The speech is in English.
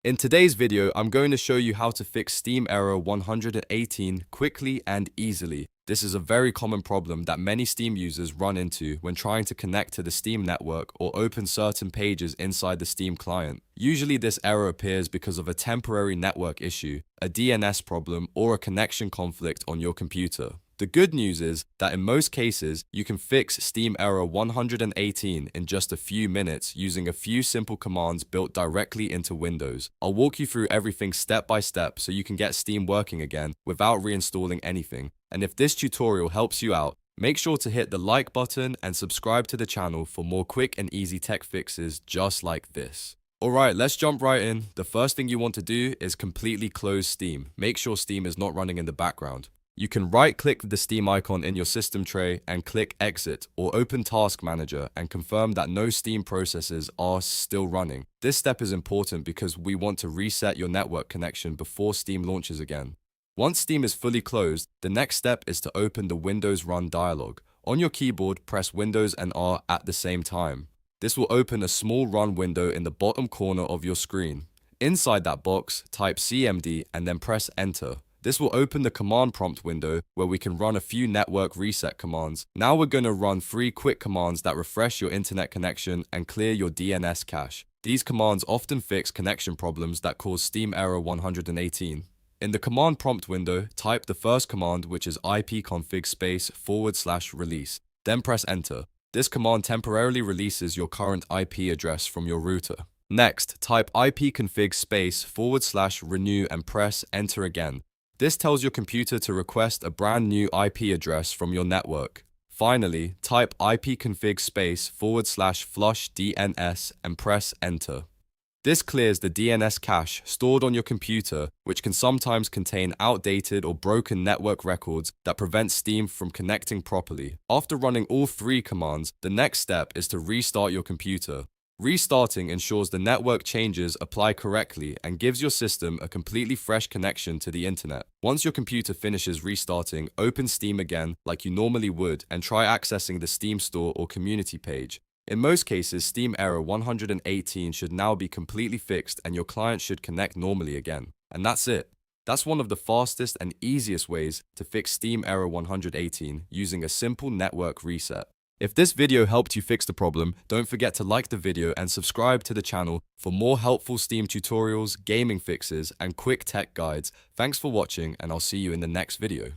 In today's video, I'm going to show you how to fix Steam error 118 quickly and easily. This is a very common problem that many Steam users run into when trying to connect to the Steam network or open certain pages inside the Steam client. Usually this error appears because of a temporary network issue, a DNS problem, or a connection conflict on your computer. The good news is that in most cases, you can fix Steam error 118 in just a few minutes using a few simple commands built directly into Windows. I'll walk you through everything step by step so you can get Steam working again without reinstalling anything. And if this tutorial helps you out, make sure to hit the like button and subscribe to the channel for more quick and easy tech fixes just like this. Alright, let's jump right in. The first thing you want to do is completely close Steam. Make sure Steam is not running in the background. You can right-click the Steam icon in your system tray and click Exit or Open Task Manager and confirm that no Steam processes are still running. This step is important because we want to reset your network connection before Steam launches again. Once Steam is fully closed, the next step is to open the Windows Run dialog. On your keyboard, press Windows and R at the same time. This will open a small run window in the bottom corner of your screen. Inside that box, type CMD and then press Enter. This will open the command prompt window where we can run a few network reset commands. Now we're going to run 3 quick commands that refresh your internet connection and clear your DNS cache. These commands often fix connection problems that cause Steam error 118. In the command prompt window, type the first command, which is ipconfig /release. Then press enter. This command temporarily releases your current IP address from your router. Next, type ipconfig /renew and press enter again. This tells your computer to request a brand new IP address from your network. Finally, type ipconfig /flushdns and press enter. This clears the DNS cache stored on your computer, which can sometimes contain outdated or broken network records that prevent Steam from connecting properly. After running all 3 commands, the next step is to restart your computer. Restarting ensures the network changes apply correctly and gives your system a completely fresh connection to the internet. Once your computer finishes restarting, open Steam again like you normally would and try accessing the Steam store or community page. In most cases, Steam error 118 should now be completely fixed and your client should connect normally again. And that's it. That's one of the fastest and easiest ways to fix Steam error 118 using a simple network reset. If this video helped you fix the problem, don't forget to like the video and subscribe to the channel for more helpful Steam tutorials, gaming fixes, and quick tech guides. Thanks for watching, and I'll see you in the next video.